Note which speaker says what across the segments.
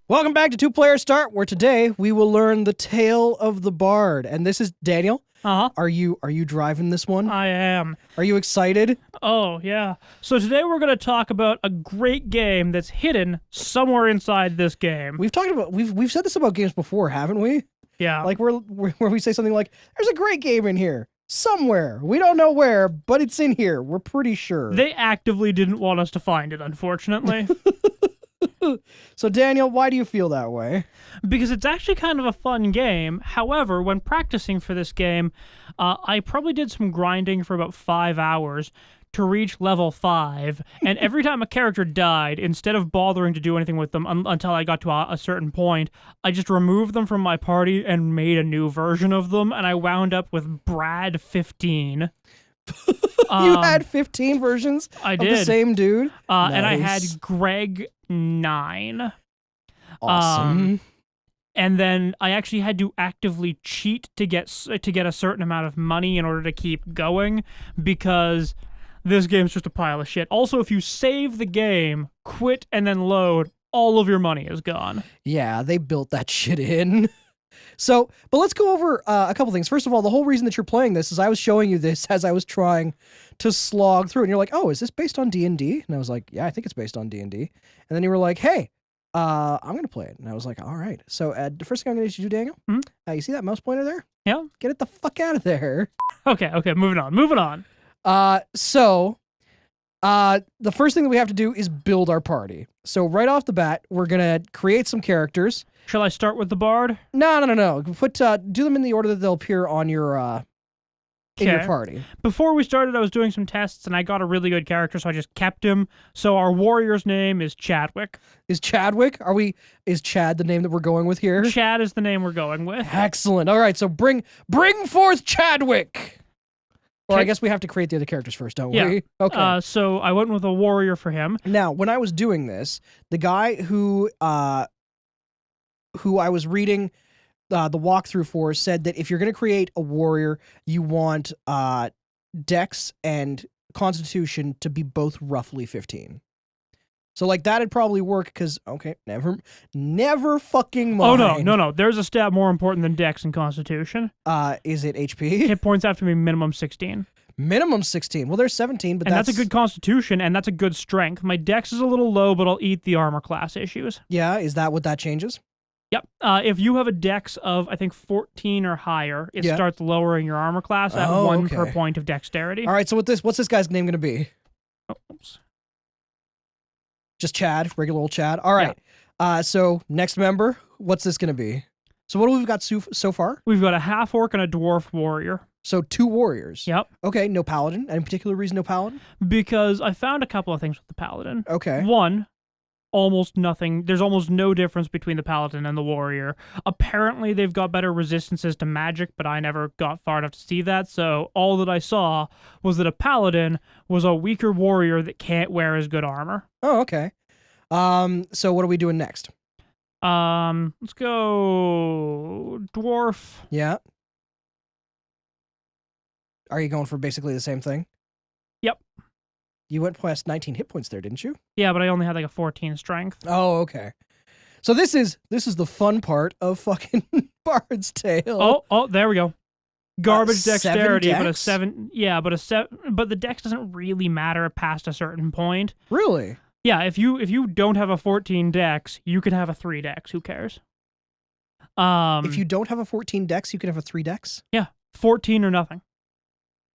Speaker 1: Welcome back to Two Player Start, where today we will learn the tale of the bard. And this is Daniel.
Speaker 2: Uh-huh.
Speaker 1: Are you driving this one?
Speaker 2: I am.
Speaker 1: Are you excited?
Speaker 2: Oh, yeah. So today we're going to talk about a great game that's hidden somewhere inside this game.
Speaker 1: We've said this about games before, haven't we?
Speaker 2: Yeah.
Speaker 1: Like where we say something like, "There's a great game in here somewhere. We don't know where, but it's in here. We're pretty sure."
Speaker 2: They actively didn't want us to find it, unfortunately.
Speaker 1: So Daniel, why do you feel that way?
Speaker 2: Because it's actually kind of a fun game. However, when practicing for this game, I probably did some grinding for about 5 hours to reach level 5, and every time a character died, instead of bothering to do anything with them until I got to a certain point, I just removed them from my party and made a new version of them, and I wound up with Brad 15.
Speaker 1: You had 15 versions
Speaker 2: I
Speaker 1: of
Speaker 2: did.
Speaker 1: the same dude?
Speaker 2: And I had
Speaker 1: Nice.
Speaker 2: Greg 9.
Speaker 1: Awesome.
Speaker 2: And then I actually had to actively cheat to get a certain amount of money in order to keep going, because this game's just a pile of shit. Also, if you save the game, quit, and then load, all of your money is gone.
Speaker 1: Yeah, they built that shit in. So, but let's go over a couple things. First of all, the whole reason that you're playing this is I was showing you this as I was trying to slog through, and you're like, "Oh, is this based on D&D?" And I was like, "Yeah, I think it's based on D&D." And then you were like, "Hey, I'm gonna play it," and I was like, "All right." So, the first thing I'm gonna need you to do, Daniel, you see that mouse pointer there?
Speaker 2: Yeah.
Speaker 1: Get it the fuck out of there.
Speaker 2: Okay, moving on.
Speaker 1: The first thing that we have to do is build our party. So right off the bat, we're gonna create some characters.
Speaker 2: Shall I start with the bard?
Speaker 1: No. Do them in the order that they'll appear on your in your
Speaker 2: Okay.
Speaker 1: party.
Speaker 2: Before we started, I was doing some tests, and I got a really good character, so I just kept him. So our warrior's name is Chadwick.
Speaker 1: Is Chadwick? Is Chad the name that we're going with here?
Speaker 2: Chad is the name we're going with.
Speaker 1: Excellent. All right, so bring forth Chadwick. Or I
Speaker 2: Okay.
Speaker 1: guess we have to create the other characters first, don't
Speaker 2: Yeah.
Speaker 1: we? Okay.
Speaker 2: So I went with a warrior for him.
Speaker 1: Now, when I was doing this, the guy who I was reading the walkthrough for said that if you're going to create a warrior, you want Dex and Constitution to be both roughly 15. So like that'd probably work because never fucking mind.
Speaker 2: Oh no. There's a stat more important than Dex and Constitution.
Speaker 1: Is it HP?
Speaker 2: Hit points have to be minimum 16.
Speaker 1: Minimum 16. Well, there's 17, but
Speaker 2: And that's a good Constitution, and that's a good Strength. My Dex is a little low, but I'll eat the armor class issues.
Speaker 1: Yeah, is that what that changes?
Speaker 2: Yep. If you have a Dex of, I think, 14 or higher, it
Speaker 1: Yeah.
Speaker 2: starts lowering your armor class at
Speaker 1: Oh,
Speaker 2: 1 per
Speaker 1: okay.
Speaker 2: point of dexterity.
Speaker 1: All right, so what's this guy's name going to be?
Speaker 2: Oh, oops.
Speaker 1: Just Chad, regular old Chad. All right. So next member, what's this going to be? So what have we got so far?
Speaker 2: We've got a half-orc and a dwarf warrior.
Speaker 1: So 2 warriors.
Speaker 2: Yep.
Speaker 1: Okay, no paladin. Any particular reason no paladin?
Speaker 2: Because I found a couple of things with the paladin.
Speaker 1: Okay.
Speaker 2: One, almost nothing. There's almost no difference between the paladin and the warrior. Apparently, they've got better resistances to magic, but I never got far enough to see that. So all that I saw was that a paladin was a weaker warrior that can't wear as good armor.
Speaker 1: Oh, okay. So what are we doing next?
Speaker 2: Let's go dwarf.
Speaker 1: Yeah. Are you going for basically the same thing?
Speaker 2: Yep.
Speaker 1: You went past 19 hit points there, didn't you?
Speaker 2: Yeah, but I only had like a 14 strength.
Speaker 1: Oh, okay. So this is the fun part of fucking Bard's Tale.
Speaker 2: Oh, there we go. Garbage
Speaker 1: 7
Speaker 2: dexterity, but a
Speaker 1: dex?
Speaker 2: 7. Yeah, but but the dex doesn't really matter past a certain point.
Speaker 1: Really?
Speaker 2: Yeah, if you don't have a 14 dex, you can have a 3 dex. Who cares?
Speaker 1: If you don't have a 14 dex, you can have a 3 dex?
Speaker 2: 14 or nothing.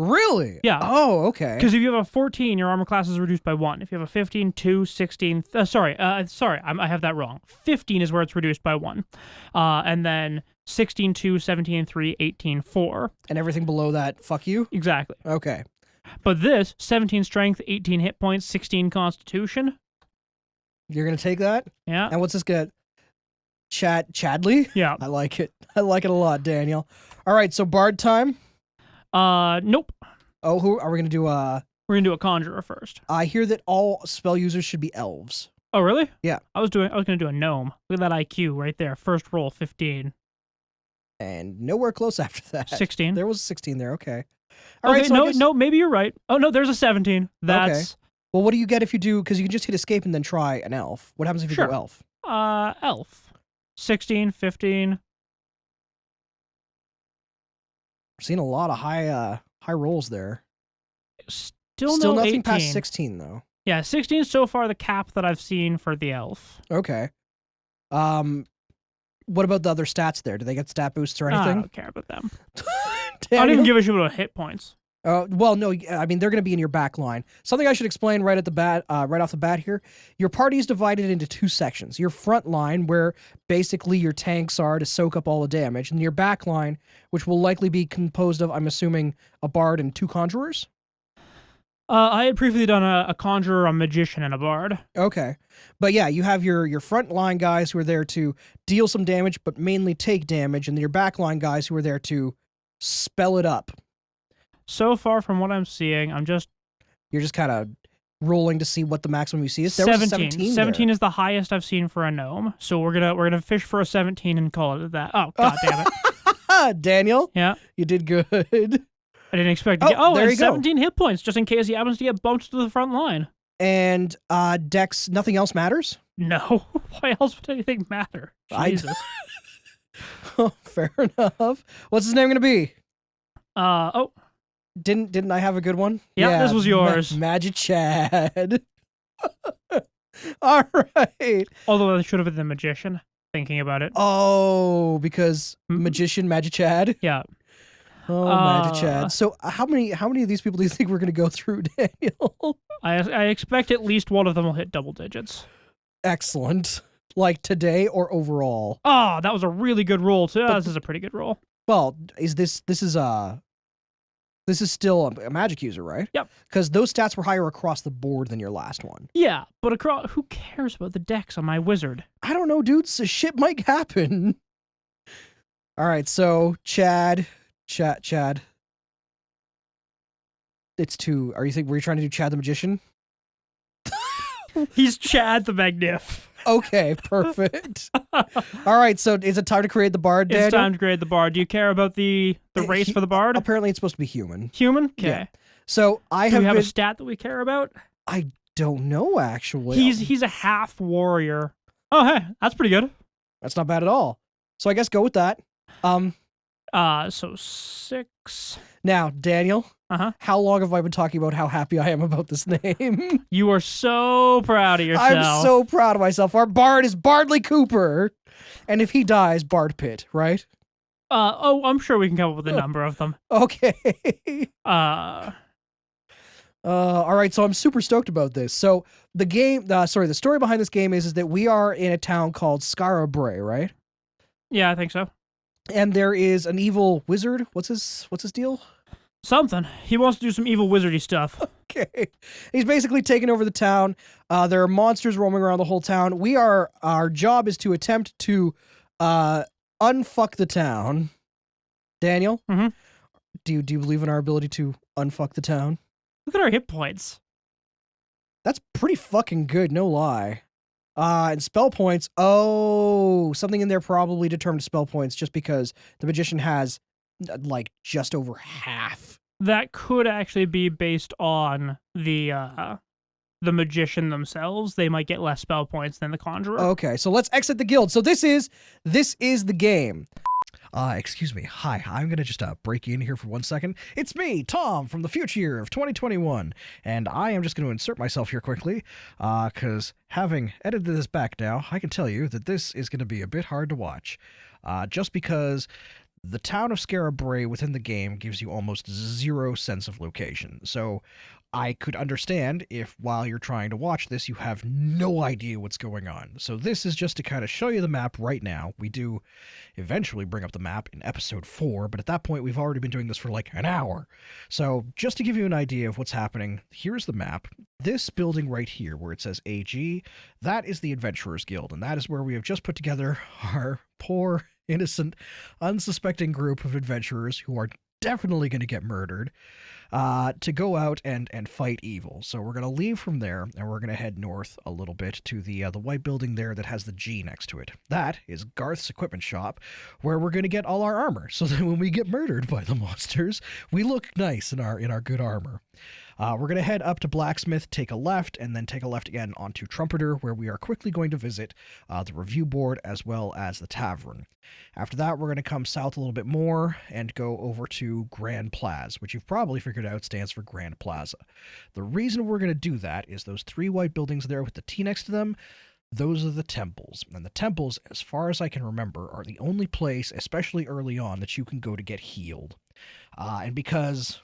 Speaker 1: Really?
Speaker 2: Yeah.
Speaker 1: Oh, okay.
Speaker 2: Because if you have a 14, your armor class is reduced by 1. If you have a 15, 2, 16... I have that wrong. 15 is where it's reduced by 1. And then 16, 2, 17, 3, 18, 4.
Speaker 1: And everything below that, fuck you?
Speaker 2: Exactly.
Speaker 1: Okay.
Speaker 2: But this, 17 strength, 18 hit points, 16 constitution.
Speaker 1: You're going to take that?
Speaker 2: Yeah.
Speaker 1: And what's this good? Chadley?
Speaker 2: Yeah.
Speaker 1: I like it. I like it a lot, Daniel. All right, so Bard time.
Speaker 2: Nope.
Speaker 1: Oh, who are we going to do?
Speaker 2: We're going to do a conjurer first.
Speaker 1: I hear that all spell users should be elves.
Speaker 2: Oh, really?
Speaker 1: Yeah.
Speaker 2: I was going to do a gnome. Look at that IQ right there. First roll, 15.
Speaker 1: And nowhere close after that.
Speaker 2: 16.
Speaker 1: There was a 16 there. Okay. All
Speaker 2: Okay,
Speaker 1: right. So I guess-
Speaker 2: no, maybe you're right. Oh, no, there's a 17. That's...
Speaker 1: Well, what do you get if you do? Because you can just hit escape and then try an elf. What happens if you
Speaker 2: Sure.
Speaker 1: go elf?
Speaker 2: Elf. 16, 15.
Speaker 1: We're seeing a lot of high rolls there.
Speaker 2: Still
Speaker 1: Still
Speaker 2: no
Speaker 1: nothing
Speaker 2: 18.
Speaker 1: past 16 though.
Speaker 2: Yeah, 16 is so far the cap that I've seen for the elf.
Speaker 1: Okay. What about the other stats there? Do they get stat boosts or
Speaker 2: I
Speaker 1: anything?
Speaker 2: don't care about them. I
Speaker 1: Daniel?
Speaker 2: don't even give a shit about hit points.
Speaker 1: Well, no, I mean they're going to be in your back line. Something I should explain right off the bat here. Your party is divided into two sections. Your front line, where basically your tanks are to soak up all the damage, and your back line, which will likely be composed of, I'm assuming, a bard and 2 conjurers.
Speaker 2: I had previously done a conjurer, a magician, and a bard.
Speaker 1: Okay, but yeah, you have your front line guys who are there to deal some damage, but mainly take damage, and then your back line guys who are there to spell it up.
Speaker 2: So far from what I'm seeing,
Speaker 1: You're just kind of rolling to see what the maximum you see is. There
Speaker 2: 17.
Speaker 1: was a 17
Speaker 2: 17
Speaker 1: there.
Speaker 2: is the highest I've seen for a gnome. So we're gonna fish for a 17 and call it that. Oh, god damn it.
Speaker 1: Daniel,
Speaker 2: Yeah.
Speaker 1: you did good.
Speaker 2: I didn't expect to
Speaker 1: Oh,
Speaker 2: get
Speaker 1: there
Speaker 2: and
Speaker 1: you go.
Speaker 2: 17 hit points, just in case he happens to get bumped to the front line.
Speaker 1: And Dex, nothing else matters?
Speaker 2: No. Why else would anything matter? Jesus.
Speaker 1: Oh, fair enough. What's his name going to be?
Speaker 2: Oh,
Speaker 1: Didn't I have a good one?
Speaker 2: Yeah, this was yours.
Speaker 1: Magic Chad. All right.
Speaker 2: although that should have been the magician, thinking about it.
Speaker 1: Oh, because
Speaker 2: Mm.
Speaker 1: Magician Magic Chad.
Speaker 2: Yeah.
Speaker 1: Oh, Magic Chad. So how many of these people do you think we're going to go through, Daniel?
Speaker 2: I expect at least one of them will hit double digits.
Speaker 1: Excellent. Like today or overall?
Speaker 2: Oh, that was a really good roll, too. This is a pretty good roll.
Speaker 1: Well, this is still a magic user, right?
Speaker 2: Yep.
Speaker 1: Because those stats were higher across the board than your last one.
Speaker 2: Yeah, but who cares about the dex on my wizard?
Speaker 1: I don't know, dude. So shit might happen. All right, so Chad. It's 2. Were you trying to do Chad the Magician?
Speaker 2: He's Chad the Magnif.
Speaker 1: Okay, perfect. All right, so is it time to create the bard, Daniel?
Speaker 2: It's time to grade the bard. Do you care about the race for the bard?
Speaker 1: Apparently, it's supposed to be human.
Speaker 2: Human? Okay.
Speaker 1: Yeah. So I
Speaker 2: Do
Speaker 1: have
Speaker 2: we have
Speaker 1: been...
Speaker 2: a stat that we care about?
Speaker 1: I don't know, actually.
Speaker 2: He's a half warrior. Oh, hey, that's pretty good.
Speaker 1: That's not bad at all. So I guess go with that.
Speaker 2: So 6.
Speaker 1: Now, Daniel,
Speaker 2: Uh-huh.
Speaker 1: how long have I been talking about how happy I am about this name?
Speaker 2: You are so proud of yourself.
Speaker 1: I'm so proud of myself. Our bard is Bardley Cooper. And if he dies, Bard Pitt, right?
Speaker 2: I'm sure we can come up with a number of them.
Speaker 1: Okay.
Speaker 2: Uh,
Speaker 1: All right, so I'm super stoked about this. So the story behind this game is that we are in a town called Skara Brae, right?
Speaker 2: yeah, I think so.
Speaker 1: And there is an evil wizard. What's his deal?
Speaker 2: Something. He wants to do some evil wizardy stuff.
Speaker 1: Okay. He's basically taken over the town. There are monsters roaming around the whole town. Our job is to attempt to unfuck the town. Daniel?
Speaker 2: Mhm.
Speaker 1: Do you believe in our ability to unfuck the town?
Speaker 2: Look at our hit points.
Speaker 1: That's pretty fucking good, no lie. And spell points. Oh, something in there probably determined spell points just because the magician has like just over half.
Speaker 2: That could actually be based on the magician themselves. They might get less spell points than the conjurer.
Speaker 1: Okay, so let's exit the guild. So this is the game. Excuse me. Hi, I'm gonna just break you in here for 1 second. It's me, Tom, from the future year of 2021, and I am just gonna insert myself here quickly, because having edited this back now, I can tell you that this is gonna be a bit hard to watch, just because the town of Skara Brae within the game gives you almost zero sense of location. So I could understand if while you're trying to watch this, you have no idea what's going on. So this is just to kind of show you the map right now. We do eventually bring up the map in episode 4, but at that point we've already been doing this for like an hour. So just to give you an idea of what's happening, here's the map. This building right here where it says AG, that is the Adventurers Guild, and that is where we have just put together our poor, innocent, unsuspecting group of adventurers who are definitely going to get murdered, to go out and fight evil. So we're going to leave from there, and we're going to head north a little bit to the white building there that has the G next to it. That is Garth's equipment shop, where we're going to get all our armor, so that when we get murdered by the monsters, we look nice in our good armor. We're going to head up to Blacksmith, take a left, and then take a left again onto Trumpeter, where we are quickly going to visit the review board as well as the tavern. After that, we're going to come south a little bit more and go over to Grand Plaza, which you've probably figured out stands for Grand Plaza. The reason we're going to do that is those 3 white buildings there with the T next to them. Those are the temples. And the temples, as far as I can remember, are the only place, especially early on, that you can go to get healed. And because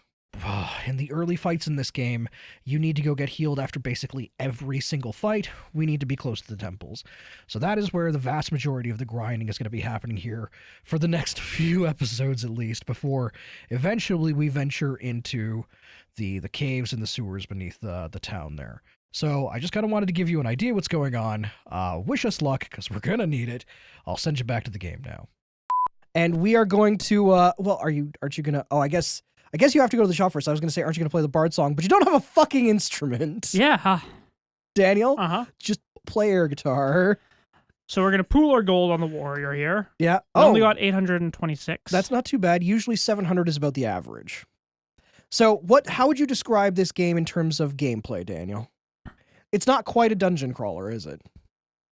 Speaker 1: in the early fights in this game, you need to go get healed after basically every single fight, we need to be close to the temples. So that is where the vast majority of the grinding is going to be happening here for the next few episodes at least, before eventually we venture into the caves and the sewers beneath the town there. So I just kind of wanted to give you an idea what's going on. Wish us luck, because we're going to need it. I'll send you back to the game now. And we are going to, well, aren't you going to, I guess you have to go to the shop first. I was going to say, aren't you going to play the Bard song? But you don't have a fucking instrument.
Speaker 2: Yeah.
Speaker 1: Daniel,
Speaker 2: Just
Speaker 1: play air guitar.
Speaker 2: So we're going to pool our gold on the warrior here.
Speaker 1: Yeah.
Speaker 2: I only got 826.
Speaker 1: That's not too bad. Usually 700 is about the average. So how would you describe this game in terms of gameplay, Daniel? It's not quite a dungeon crawler, is it?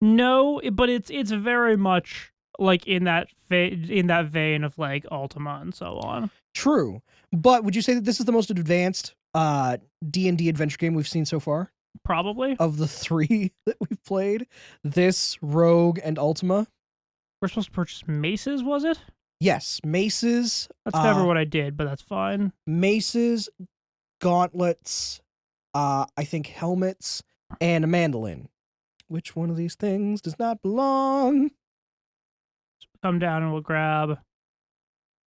Speaker 2: No, but it's very much like in that vein of like Ultima and so on.
Speaker 1: True. But would you say that this is the most advanced D&D adventure game we've seen so far?
Speaker 2: Probably.
Speaker 1: Of the 3 that we've played? This, Rogue, and Ultima?
Speaker 2: We're supposed to purchase maces, was it?
Speaker 1: Yes, maces.
Speaker 2: That's never what I did, but that's fine.
Speaker 1: Maces, gauntlets, I think helmets, and a mandolin. Which one of these things does not belong?
Speaker 2: Come down and we'll grab...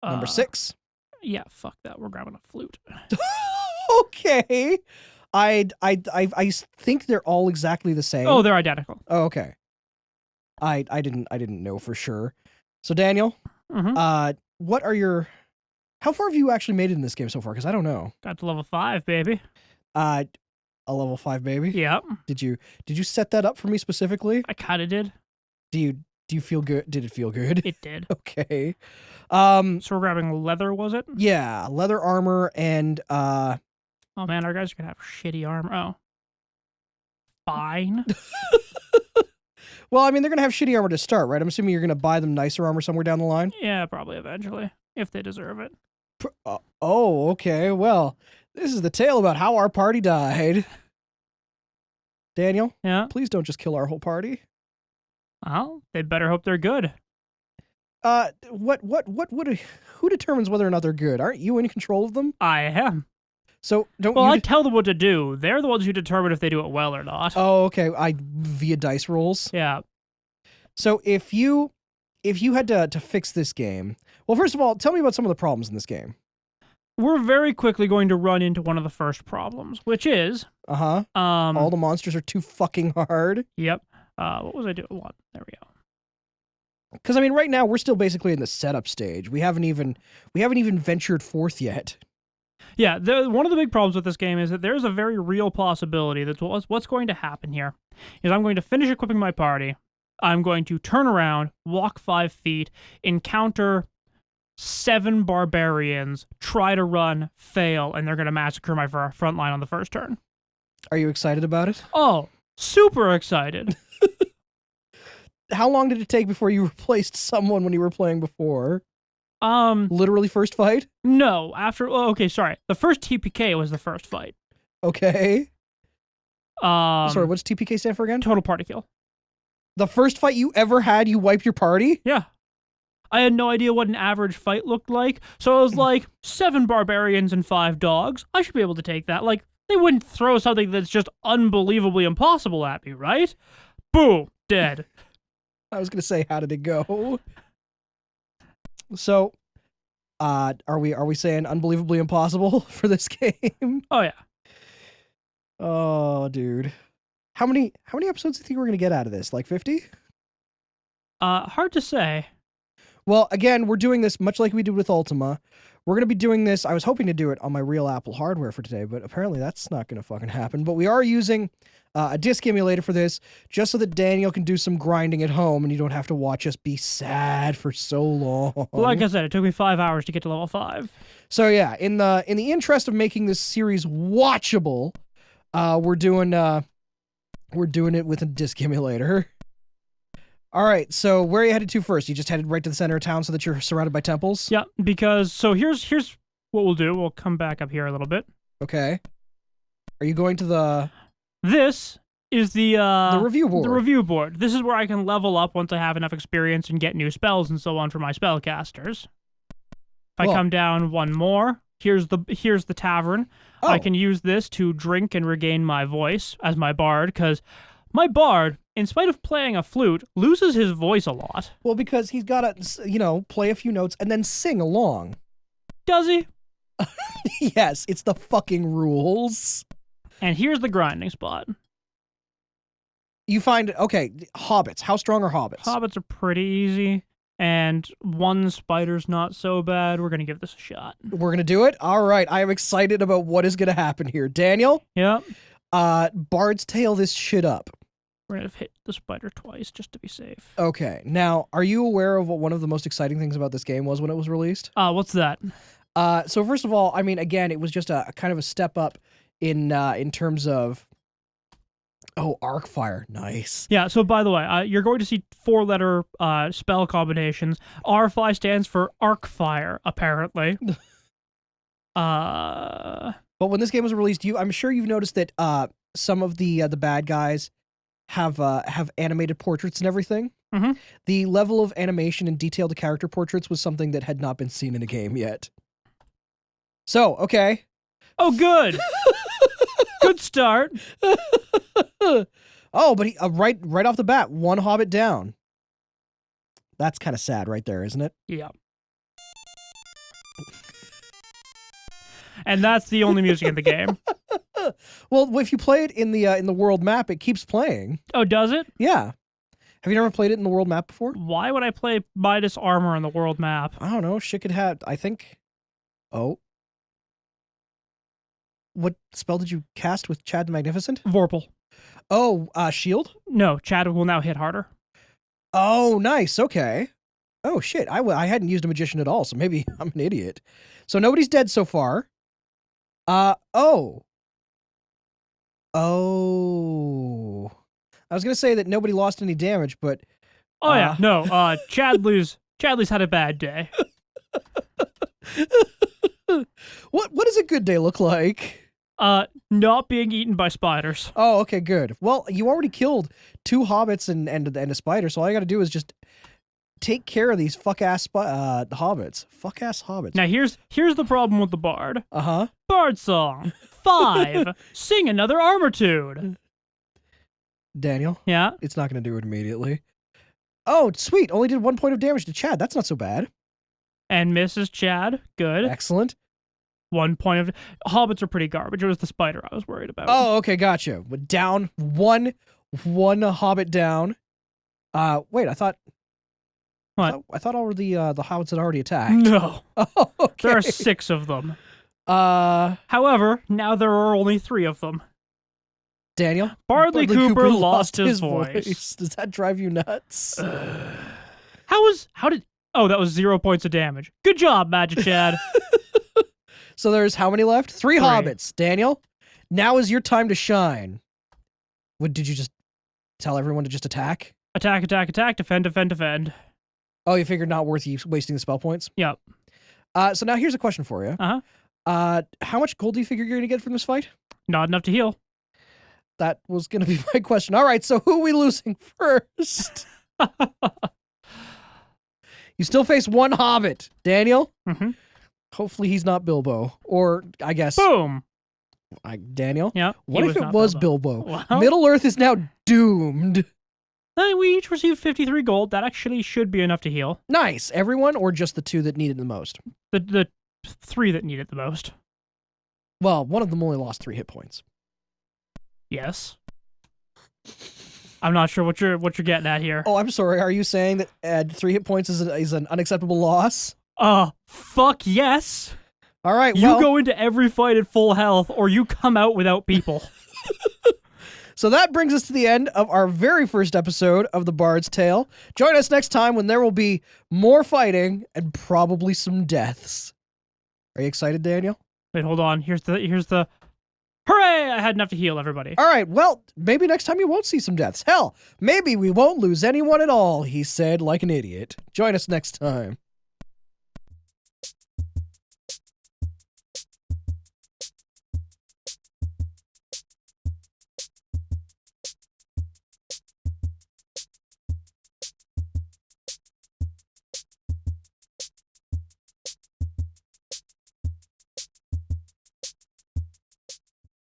Speaker 1: Number 6.
Speaker 2: Yeah, fuck that. We're grabbing a flute.
Speaker 1: Okay. I think they're all exactly the same.
Speaker 2: Oh, they're identical.
Speaker 1: Oh, okay. I didn't know for sure. So Daniel, what are your... How far have you actually made it in this game so far? Because I don't know.
Speaker 2: Got to level 5, baby.
Speaker 1: A level 5 baby?
Speaker 2: Yep.
Speaker 1: Did you set that up for me specifically?
Speaker 2: I kind of did.
Speaker 1: Do you feel good? Did it feel good?
Speaker 2: It did.
Speaker 1: Okay.
Speaker 2: So we're grabbing leather, was it?
Speaker 1: Yeah, leather armor and
Speaker 2: Oh man, our guys are gonna have shitty armor. Oh. Fine.
Speaker 1: Well, I mean, they're gonna have shitty armor to start, right? I'm assuming you're gonna buy them nicer armor somewhere down the line?
Speaker 2: Yeah, probably eventually. If they deserve it.
Speaker 1: Oh, okay. Well, this is the tale about how our party died. Daniel?
Speaker 2: Yeah?
Speaker 1: Please don't just kill our whole party.
Speaker 2: Well, they better hope they're good.
Speaker 1: Who determines whether or not they're good? Aren't you in control of them?
Speaker 2: I am.
Speaker 1: So don't
Speaker 2: Well,
Speaker 1: you...
Speaker 2: I tell them what to do. They're the ones who determine if they do it well or not.
Speaker 1: Oh, okay. Via dice rolls.
Speaker 2: Yeah.
Speaker 1: So if you had to fix this game, well, first of all, tell me about some of the problems in this game.
Speaker 2: We're very quickly going to run into one of the first problems, which is
Speaker 1: all the monsters are too fucking hard.
Speaker 2: Yep. What was I doing? What? There we go.
Speaker 1: Because I mean, right now we're still basically in the setup stage. We haven't even ventured forth yet.
Speaker 2: Yeah, one of the big problems with this game is that there's a very real possibility that what's going to happen here is I'm going to finish equipping my party. I'm going to turn around, walk 5 feet, encounter 7 barbarians, try to run, fail, and they're going to massacre my front line on the first turn.
Speaker 1: Are you excited about it?
Speaker 2: Oh, super excited.
Speaker 1: How long did it take before you replaced someone when you were playing before?
Speaker 2: Literally
Speaker 1: first fight?
Speaker 2: No, okay, sorry. The first TPK was the first fight.
Speaker 1: Okay. Sorry, what's TPK stand for again?
Speaker 2: Total party kill.
Speaker 1: The first fight you ever had, you wiped your party?
Speaker 2: Yeah. I had no idea what an average fight looked like, so I was like, 7 barbarians and 5 dogs. I should be able to take that. Like, they wouldn't throw something that's just unbelievably impossible at me, right? Boom, dead.
Speaker 1: I was gonna say, how did it go? So, are we saying unbelievably impossible for this game?
Speaker 2: Oh yeah.
Speaker 1: Oh, dude. How many episodes do you think we're gonna get out of this? Like 50?
Speaker 2: Hard to say.
Speaker 1: Well, again, we're doing this much like we did with Ultima. We're going to be doing this. I was hoping to do it on my real Apple hardware for today, but apparently that's not going to fucking happen. But we are using a disc emulator for this, just so that Daniel can do some grinding at home and you don't have to watch us be sad for so long.
Speaker 2: Like I said, it took me 5 hours to get to level 5.
Speaker 1: So yeah, in the interest of making this series watchable, we're doing it with a disc emulator. All right, so where are you headed to first? You just headed right to the center of town so that you're surrounded by temples?
Speaker 2: Yeah, because so here's what we'll do. We'll come back up here a little bit.
Speaker 1: Okay. Are you going to the
Speaker 2: This is the
Speaker 1: review board?
Speaker 2: The review board. This is where I can level up once I have enough experience and get new spells and so on for my spellcasters. If I come down one more, here's the tavern.
Speaker 1: Oh.
Speaker 2: I can use this to drink and regain my voice as my bard, because my bard, in spite of playing a flute, loses his voice a lot.
Speaker 1: Well, because he's got to, play a few notes and then sing along.
Speaker 2: Does he?
Speaker 1: Yes, it's the fucking rules.
Speaker 2: And here's the grinding spot.
Speaker 1: You find, okay, hobbits. How strong are hobbits?
Speaker 2: Hobbits are pretty easy, and one spider's not so bad. We're going to give this a shot.
Speaker 1: We're going to do it? All right, I am excited about what is going to happen here. Daniel?
Speaker 2: Yeah.
Speaker 1: Bard's tail this shit up.
Speaker 2: We're going to hit the spider twice just to be safe.
Speaker 1: Okay, now, are you aware of what one of the most exciting things about this game was when it was released?
Speaker 2: What's that?
Speaker 1: So first of all, I mean, again, it was just a kind of a step up in terms of, Arcfire, nice.
Speaker 2: Yeah, so by the way, you're going to see 4-letter spell combinations. R5 stands for Arcfire, apparently.
Speaker 1: But when this game was released, I'm sure you've noticed that some of the bad guys have animated portraits and everything.
Speaker 2: Mm-hmm.
Speaker 1: The level of animation and detail to character portraits was something that had not been seen in a game yet. So, okay.
Speaker 2: Oh, good. Good start.
Speaker 1: But he, right off the bat, one hobbit down. That's kind of sad right there, isn't it?
Speaker 2: Yeah. And that's the only music in the game.
Speaker 1: Well, if you play it in the world map, it keeps playing.
Speaker 2: Oh, does it?
Speaker 1: Yeah. Have you never played it in the world map before?
Speaker 2: Why would I play Midas Armor on the world map?
Speaker 1: I don't know. Shit could have, I think. Oh. What spell did you cast with Chad the Magnificent?
Speaker 2: Vorpal.
Speaker 1: Oh, shield?
Speaker 2: No, Chad will now hit harder.
Speaker 1: Oh, nice. Okay. Oh, shit. I hadn't used a magician at all, so maybe I'm an idiot. So nobody's dead so far. Oh. I was going to say that nobody lost any damage, but...
Speaker 2: Oh, yeah. No, Chadley's had a bad day.
Speaker 1: What does a good day look like?
Speaker 2: Not being eaten by spiders.
Speaker 1: Oh, okay, good. Well, you already killed 2 hobbits and a spider, so all you got to do is just take care of these fuck-ass hobbits. Fuck-ass hobbits.
Speaker 2: Now, here's the problem with the bard.
Speaker 1: Uh-huh.
Speaker 2: Bard song. 5. Sing another Armortude.
Speaker 1: Daniel?
Speaker 2: Yeah?
Speaker 1: It's not going to do it immediately. Oh, sweet. Only did 1 point of damage to Chad. That's not so bad.
Speaker 2: And misses Chad. Good.
Speaker 1: Excellent.
Speaker 2: 1 point of... Hobbits are pretty garbage. It was the spider I was worried about.
Speaker 1: Oh, okay, gotcha. Down. One hobbit down. Wait, I thought...
Speaker 2: What?
Speaker 1: I thought all of the hobbits had already attacked.
Speaker 2: No.
Speaker 1: Oh, okay.
Speaker 2: There are 6 of them.
Speaker 1: Uh,
Speaker 2: However, now there are only 3 of them.
Speaker 1: Daniel?
Speaker 2: Bardley Cooper lost his voice.
Speaker 1: Does that drive you nuts?
Speaker 2: How did... Oh, that was 0 points of damage. Good job, Magic Chad.
Speaker 1: So there's how many left? 3 hobbits. Daniel, now is your time to shine. Did you just tell everyone to just attack?
Speaker 2: Attack, attack, attack, defend, defend, defend.
Speaker 1: Oh, you figured not worth you wasting the spell points?
Speaker 2: Yep.
Speaker 1: So now here's a question for you.
Speaker 2: Uh-huh.
Speaker 1: How much gold do you figure you're going to get from this fight?
Speaker 2: Not enough to heal.
Speaker 1: That was going to be my question. All right, so who are we losing first? You still face 1 hobbit. Daniel?
Speaker 2: Mm-hmm.
Speaker 1: Hopefully he's not Bilbo. Or, I guess...
Speaker 2: Boom!
Speaker 1: Daniel?
Speaker 2: Yeah.
Speaker 1: What if it was Bilbo?
Speaker 2: Well,
Speaker 1: Middle-earth is now doomed.
Speaker 2: We each received 53 gold. That actually should be enough to heal.
Speaker 1: Nice. Everyone, or just the 2 that needed the most?
Speaker 2: The 3 that need it the most.
Speaker 1: Well, one of them only lost 3 hit points.
Speaker 2: Yes. I'm not sure what you're getting at here.
Speaker 1: Oh, I'm sorry. Are you saying that 3 hit points is an unacceptable loss?
Speaker 2: Fuck yes.
Speaker 1: All right,
Speaker 2: You go into every fight at full health, or you come out without people.
Speaker 1: So that brings us to the end of our very first episode of The Bard's Tale. Join us next time when there will be more fighting and probably some deaths. Are you excited, Daniel?
Speaker 2: Wait, hold on. Here's the. Hooray! I had enough to heal everybody.
Speaker 1: All right, well, maybe next time you won't see some deaths. Hell, maybe we won't lose anyone at all, he said like an idiot. Join us next time.